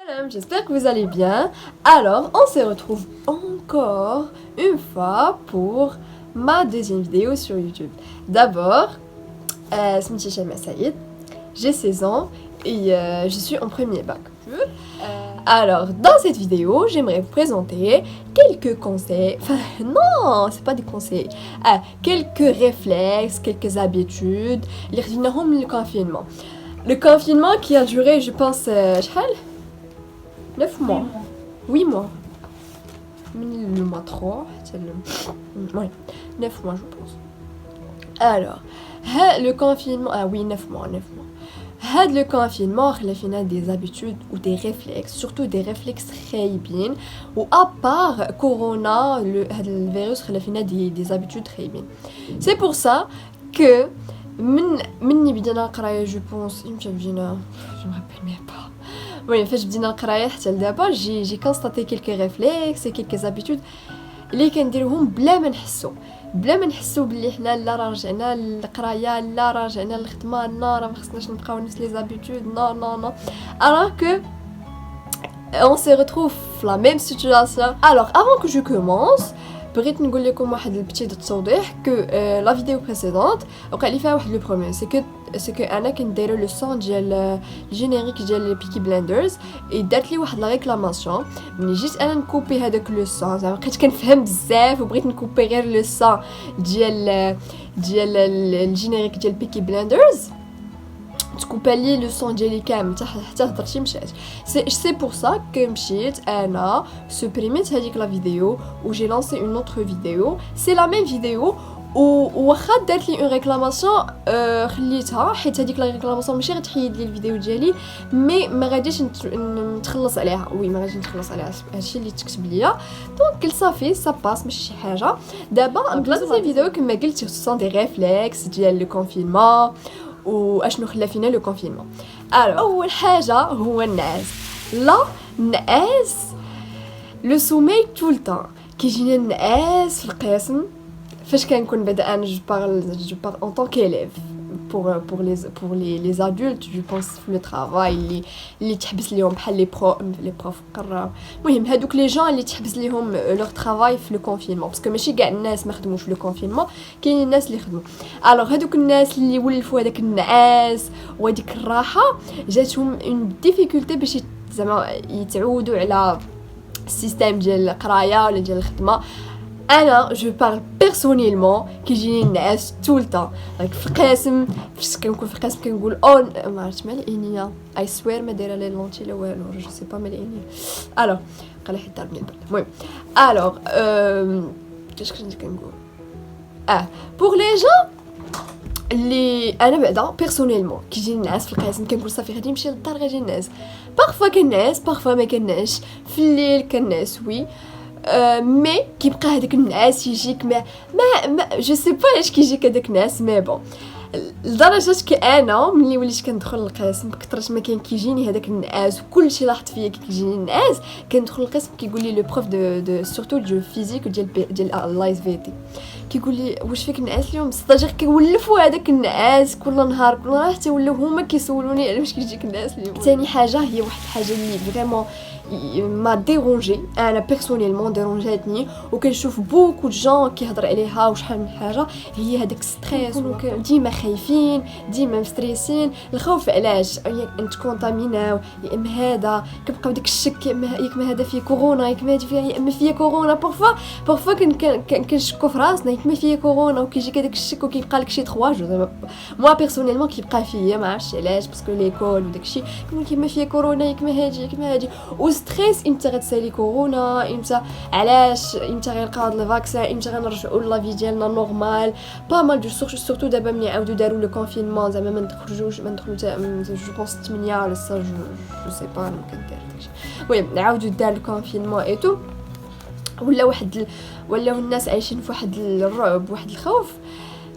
Salam, j'espère que vous allez bien. Alors, on se retrouve encore une fois pour ma deuxième vidéo sur YouTube. D'abord, Smiti Shalma Saïd, j'ai 16 ans et je suis en premier bac. Alors, dans cette vidéo, j'aimerais vous présenter quelques conseils. Enfin, non, c'est pas des conseils. Quelques réflexes, quelques habitudes. Les le confinement. Le confinement qui a duré, je pense, 9 mois. 8 mois. Le mois 3, c'est le... Ouais, 9 mois, je pense. Alors, le confinement... Ah oui, 9 mois, 9 mois. Le confinement, il a des habitudes ou des réflexes, surtout des réflexes très bien. Ou à part Corona, le virus, il a des habitudes très bien. C'est pour ça que, je pense, je me rappelle même pas. Oui, en fait, j'ai constaté quelques réflexes et quelques habitudes اللي كنديروهم بلا ما نحسو بلي حنا لا رجعنا للقرايه لا رجعنا للخدمه لا راه ما خصناش نبقاو نفس لي زابيتود نو alors que on se retrouve dans la même situation. Alors avant que je commence, بغيت نقول لكم واحد البتيت التوضيح que la vidéo précédente وقع لي فيها واحد لو بروبليم سي كو انا كنت دايره لو سون ديال الجينيريك ديال بيكي بلاندرز اي دارت لي واحد لا ريكلاماسيون ملي جيت انا نكوبي هذاك لو سون زعما بقيت كنفهم بزاف وبغيت نكوبي غير لو سون ديال الجينيريك ديال بيكي بلاندرز تكوبا لي لو سون ديالي كامل حتى هضرتي مشات. سي بور سا كو مشيت انا سوبريميت هذيك لا فيديو و جي لانسي اون اوتر فيديو سي لا ميم فيديو واخا دارت لي اون ريكلاماسيون خليتها حيت هذيك لا ريكلاماسيون ماشي غتحيد لي الفيديو ديالي مي ما غاديش نتخلص عليها. وي ما غاديش نتخلص عليها هادشي اللي تكتب ليا دونك صافي سا باس ماشي شي حاجه. دابا نبلاصه الفيديو كما قلت سون دي ريفلكس ديال لو كونفينمون واشنو خلا فينا لو كونفينمون. اول حاجه هو النعاس. لا النعاس لو سومي طول طون كيجينا النعاس في القسم فاش كنكون بعدا انا جو بارل en tant qu'élève pour les adultes je pense في لو طرافاي اللي تحبس ليهم بحال لي بروف قراو المهم هادوك لي جون اللي تحبس ليهم لوغ طرافاي في لو كونفينمون باسكو ماشي كاع الناس ما خدموش في لو كونفينمون كاينين الناس اللي خدموا. الوغ هادوك الناس اللي ولفوا هذاك النعاس وهذيك الراحه جاتهم اون ديفيكولتي باش زعما يتعودوا على السيستيم ديال القرايه ولا ديال الخدمه. انا جو بارل بيرسونيلمون كيجيني النعاس طول طون في القسم فاش كنكون في القسم كنقول او ما عرفتش مال عينيا اي سوير ما دايره لي لونتي لا والو جو سي با مال عينيا. الوغ قال حيت ضربني البرد. المهم الوغ كاش كنت كنقول بور لي جون اللي انا بعدا بيرسونيلمون كيجيني النعاس في القسم كنقول صافي غادي نمشي للدار غادي نعس. بارفوا كنعس بارفوا ما كنعسش في الليل كنعس وي مي كيبقى هذاك النعاس يجيك ما جو سي با اش كيجيك هذاك النعاس مي بون لدرجه كأنا ملي وليت كندخل القسم بكثرة ما كان كيجيني هذاك النعاس وكلشي لاحظت فيا كيجيني النعاس كندخل القسم كيقول لي لو بروف دو سورتو دو فيزيك ديال لايس في تي كيقول لي واش فيك النعاس اليوم ستاجير كيولفوا هذاك النعاس كل نهار حتى ولاو هما كيسولوني على واش كيجيك النعاس اليوم. ثاني حاجه هي واحد الحاجه اللي فريمون ما ديرونجي انا بيرسونيلمون ديرونجاتني وكنشوف بوكو جون كيهضر عليها وشحال من حاجه هي هذاك ستريس ديما خايفين ديما مستريسين. الخوف علاش انت كونتاميناو يا اما هذا كنبقاو داك الشك يا اما هذا فيه كورونا يا اما هذا فيه يا اما فيه كورونا بارفوا كنشكو في راسنا يا اما فيه كورونا وكيجيك هذاك الشك وكيبقى لك شي 3 جو موا بيرسونيلمون كيبقى فيا ما عرفتش علاش باسكو ليكول وداك الشيء كنقول كيما فيه كورونا يا اما هادي ستريس امتى غتسالي كورونا امتى علاش امتى غيلقاو هاد الفاكسين امتى غنرجعوا لافي ديالنا نورمال با مال دو سورتو دابا ملي عاودوا داروا لو كونفينمون زعما ما ندخلوا جو بونس 8 ولا 6 جو سي با ما كندير داكشي. المهم عاودوا دار الكونفينمون اي تو ولاو الناس عايشين في واحد الرعب واحد الخوف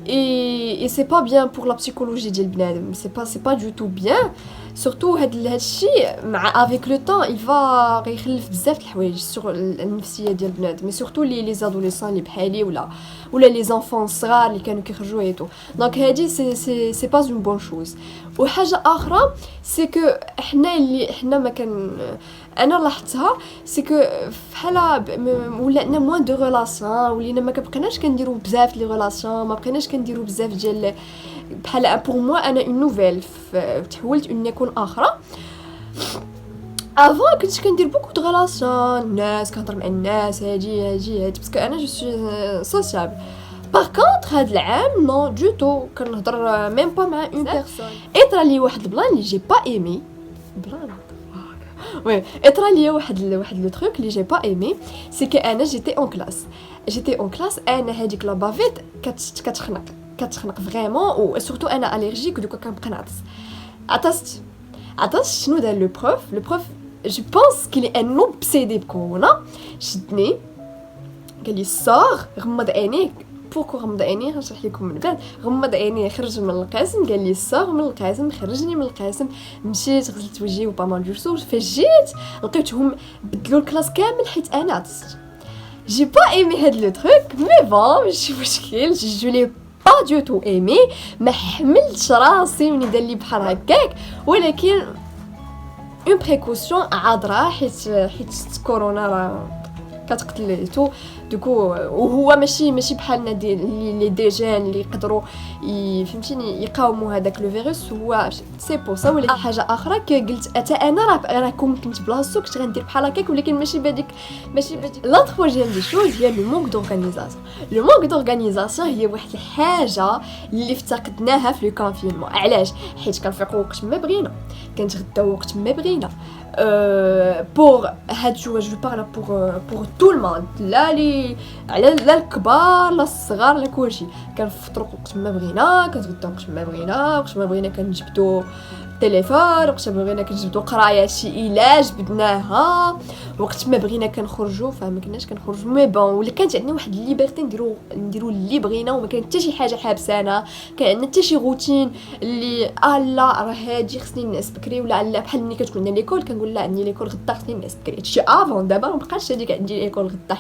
et c'est pas bien pour la psychologie ديال بنادم. c'est pas du tout bien سورتو هاد الشيء مع افيك لو طون يفا غيخلف بزاف د الحوايج سور النفسيه ديال البنات مي سورتو لي زادوليسون اللي بحالي ولا لي زانفون صغار اللي كانوا كيخرجوا ايتو دونك هادي سي با اون بون شوز وحاجه اخرى سي كو حنا ما كان انا لاحظتها سي كو فحال ولاتنا موان دو ريلاسيون ولينا ما كنبقيناش كنديروا بزاف لي ريلاسيون ما بقيناش كنديروا بزاف ديال بحال بور موا انا اون نوفيل تحولت ان يكون اخرى افون كنت كندير بوكو دو ريلاسيون الناس كنهضر مع الناس هادي باسكو انا جو سوي سوسيابل باغ كونطخ هاد العام نو دو تو كنهضر ميم با مع اون بيرسون اطرا لي واحد البلان اللي جي با ايمي بلان وي اطرا لي واحد لو تروك اللي جي با ايمي سي كو انا جيتي اون كلاس انا هذيك لا بافيت كتخنق فريمون وسورتو انا اليرجيك دوكا كنبقى نعطس عطس شنو دار لو بروف جو بونس كيلي ان اوبسيدي بكورونا شدني قال لي صار غمض عينيك بوكو غمض عينيه غنشرح لكم من بعد غمض عينيه خرج من القسم قال لي صار من القسم خرجني من القسم مشيت غسلت وجهي وبا مال دو سور فجيت لقيتهم بدلوا الكلاس كامل حيت انا عطست جي با ايمي هاد لو تروك مي بون ماشي مشكل جو لي با دو تو ايمي ما حملتش راسي من دار لي بحال هكاك ولكن اون بريكوسيون عاذرا حيت كورونا راه كتقتل تو دوكو وهو ماشي بحالنا لي دي جين اللي يقدروا فهمتيني يقاوموا هذاك لو فيروس هو سي بو سا ولا حاجه اخرى قلت حتى انا راه كنت بلاصتو كنت غندير بحال هكاك ولكن ماشي بديك لا تروجيام دي شوز هي لو مونك دورغانيزاسيون هي واحد الحاجه اللي افتقدناها في لو كونفينمون علاش حيت كنفيقوا وقت ما بغينا كنتغداو وقت ما بغينا pour je parle pour tout le monde لا الكبار لا الصغار لا كلشي كنفطروا وقت ما بغينا كنتغداو وقت ما بغينا وقت ما بغينا كنجبدوا التليفون وقت ما بغينا كنجبدوا قرايه شي علاج بدناها وقت ما بغينا كنخرجوا فما كناش كنخرجوا مي بون ولا كانت عندنا واحد الليبرتي نديروا اللي بغينا وما كانت حتى شي حاجه حابسانا كان عندنا حتى شي روتين اللي لا راه هادي خصني نعس بكري ولا لا بحال ملي كتكون عندنا ليكول كنقول لا عندي ليكول غدا خصني نعس بكري هادشي افون دابا ما بقاش هذيك عندي ليكول غدا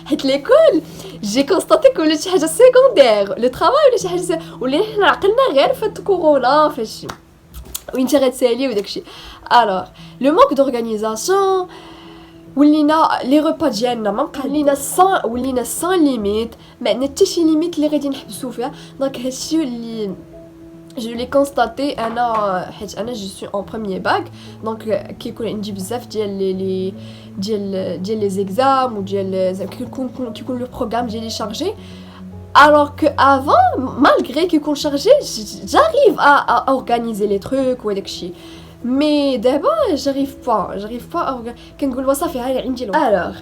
حيت ليكول جي كونستاتي كل شي حاجه سيكوندير لو طرافاي ولا شي حاجه واللي حنا عقلنا غير في كورونا فاش وانت غتسالي وداكشي الوغ لو مونك دورغانيزاسيون ولينا لي ريبا ديالنا ما بقى ولينا سان ليميت ما عندنا حتى شي ليميت اللي غادي نحبسوا فيها دونك هادشي اللي جو لي كونستاتي انا حيت انا جو سوي اون بروميير باك دونك كيكون عندي بزاف ديال لي زيكزام وديال كيكون لو بروغرام ديالي شارجي alors que avant malgré qu'il est chargé j'arrive à organiser les trucs ou داكشي mais d'abord j'arrive pas à كنقول وصافي هاي عندي alors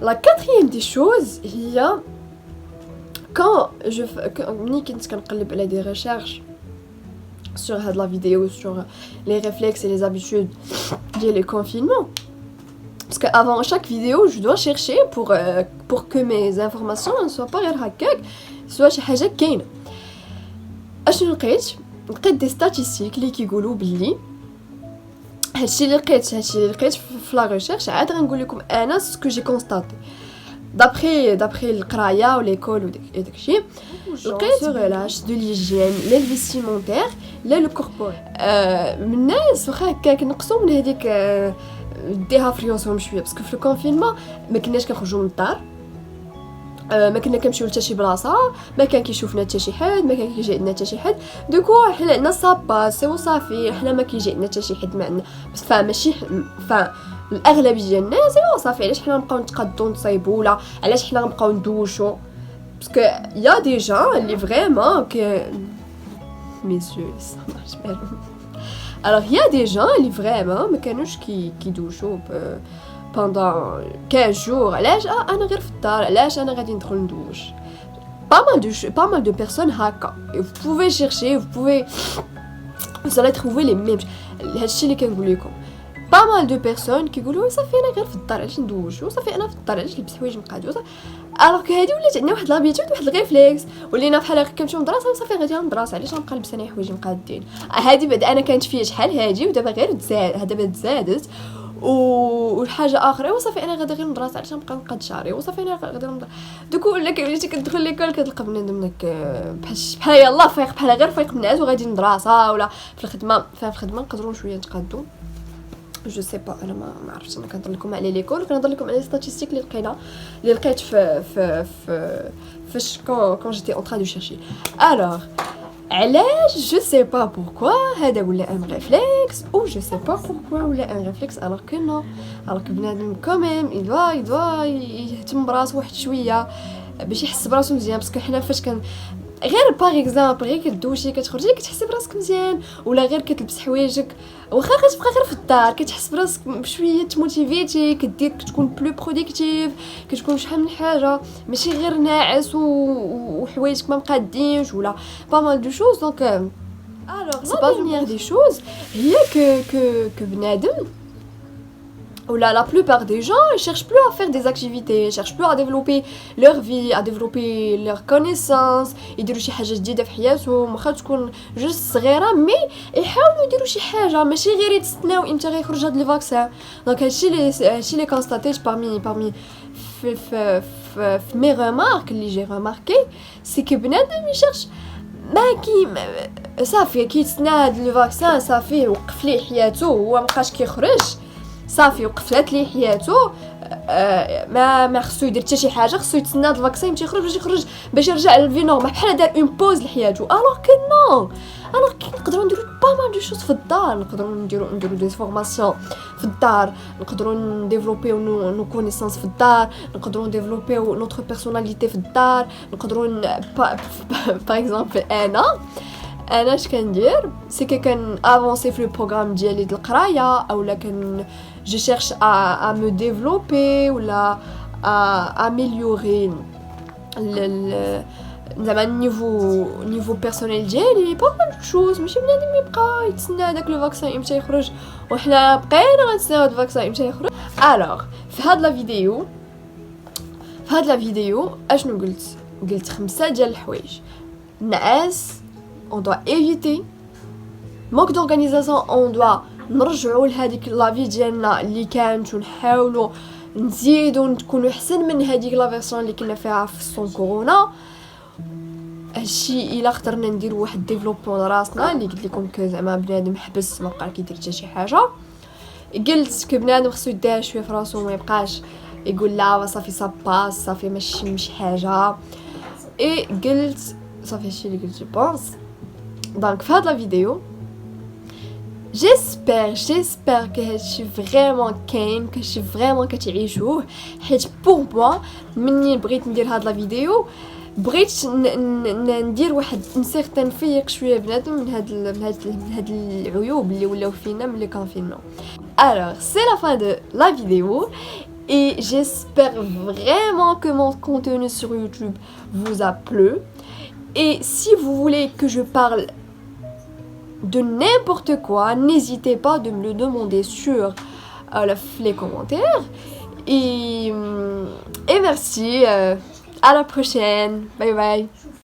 la quatrième des choses هي quand ملي كنت كنقلب على des recherches sur la vidéo sur les réflexes et les habitudes liées au confinement parce que avant chaque vidéo je dois chercher pour que mes informations ne soient pas غير هكاك سوا شي حاجه كاينه اشنو لقيت دي ستاتيستيك اللي كيقولوا بلي هادشي اللي لقيت في لا ريشيرش عاد غنقول لكم انا سكو جي كونستاتي دابري القرايه وليكول وداكشي لقيت ريلاش دو ليجين لا الفيستيمونتير لا لو كوربور من الناس واخا هكاك نقصوا من هذيك ديها في ريوسهم شويه باسكو في الكونفينمون ما كناش كنخرجوا من الدار ما كنا كنمشيو لتا شي بلاصه ما كان كيشوفنا حتى شي حد ما كان كيجي عندنا حتى شي حد دوكو حنا عندنا صاباسي وصافي حنا ما كيجي عندنا حتى شي حد معنا بس فماشي الاغلبيه ديال الناس صافي علاش حنا نبقاو نتقادو نصايبو ولا علاش حنا نبقاو ندوشو باسكو يا دي جان اللي فريمون ميسيو سامع alors il y a des gens اللي فريمون ما كانوش كيدوشو pendant 15 jours علاش انا غير في الدار علاش انا غادي ندخل ندوش pas mal de personnes هكا vous pouvez chercher vous allez trouver les mêmes هادشي اللي كنقول لكم pas mal de personnes كيقولوا صافي انا غير في الدار علاش ندوش وصافي انا في الدار علاش نلبس حوايج مقادو الوغ كو هادي ولات عندنا واحد لابيتود واحد الريفليكس ولينا بحال كنمشيو للمدرسه وصافي غادي للمدرسه علاش غنبقى لابسه انا حوايج مقادين هادي بعد انا كانت فيا شحال هادي ودابا غير تزادت والحاجه اخرى وصافي انا غادي غير للمدرسه علاش نبقى نقاد شعري وصافي انا غادي للمدرسه دوك ولا كيوليتي كتدخل ليكول كتلقى بنادم داك بحال يلاه فايق بحال غير فايق الناس وغادي للمدرسه ولا في الخدمه نقدروا شويه نتقادوا جو سي با انا ما عرفتش انا كنهضر لكم على ليكول وكنهضر لكم على ستاتستيك اللي لقيت فاش كون جيتي اون ترا دو شيرشي الوغ علاش جو سي با بوركوا هذا ولا ان ريفلكس او جو سي با بوركوا ولا ان ريفلكس الوغ كو نو الوغ بنادم كوميم يدوا يهتم براسو واحد شويه باش يحس براسو مزيان باسكو حنا فاش غير باغ اكزامبل غير كدوشي كتخرجي كتحسي براسك مزيان ولا غير كتلبس حوايجك واخا كتبقى غير في الدار كتحس براسك بشويه تموتيفيتي كدير كتكون بلو برودكتيف كتكون شحال من حاجه ماشي غير ناعس وحوايجك ما مقادينش ولا با مال دو شوز دونك الوغ سي با بنيير دي شوز هي que بنادم ou la plupart des gens ils cherchent plus à faire des activités, ils cherchent plus à développer leur vie, à développer leurs connaissances, يديروا شي حاجه جديده في حياتهم واخا تكون جوست صغيره مي يحاولوا يديروا شي حاجه ماشي غير يتسناو امتى غيخرج هاد الفاكسان دونك هادشي لي كونستاتيت parmi في مي ريمارك اللي جي ريماركي سي كو بنادم يشرش ما صافي كيتسنى هاد الفاكسان صافي وقف ليه حياته هو مابقاش كيخرج صافي وقفلات ليه حياته ما خصو يدير حتى شي حاجه خصو يتسنى هاد الفاكسين يمشي يخرج باش يرجع للفي نورمال بحال دار اون بوز لحياته الوغ كو نو الوغ نقدروا نديروا با مال دو شوز في الدار نقدروا نديروا دي فورماسيون في الدار نقدروا نديفلوبيو نو كونيسانس في الدار نقدروا نديفلوبيو نوتر بيرسوناليتي في الدار نقدروا باغ اكزومبل انا اش كندير سي كان افونسي في البروغرام ديالي د القرايه اولا كان je cherche à me développer ou à améliorer زعما niveau personnel ديالي با مال شوز ماشي بنادم يبقى يتسنى هذاك لو فاكسين امتى يخرج وحنا بقينا غنتسناو هذا الفاكسين امتى يخرج الوغ في هاد لا فيديو اشنو قلت 5 ديال الحوايج نعاس on doit éviter manque d'organisation on doit نرجعوا لهذيك لافي ديالنا اللي كانت ونحاولوا نزيدوا نكونوا احسن من هذيك لا فيرسون اللي كنا فيها في الصون كورونا هادشي الا قدرنا نديروا واحد ديفلوبمون راسنا اللي قلت لكم زعما بنادم حبس ما بقى كيدير حتى شي حاجه قلت بنادم خصو يديها شويه في راسو ما يبقاش يقول لا صافي صاباس صافي ماشي حاجه اي قلت صافي هادشي اللي قلت بونس دونك في هاد لا فيديو j'espère que هادشي فريمون كاين كشي فريمون كتعيشوه حيت بور موا مني بغيت ندير هاد لا فيديو بغيت ندير واحد انسيغتان فيق شويه بنادم من هاد العيوب اللي ولاو فينا ملي كونفينمون alors c'est la fin de la vidéo et j'espère vraiment que mon contenu sur YouTube vous a plu et si vous voulez que je parle de n'importe quoi, n'hésitez pas de me le demander sur les commentaires et merci, à la prochaine, bye bye.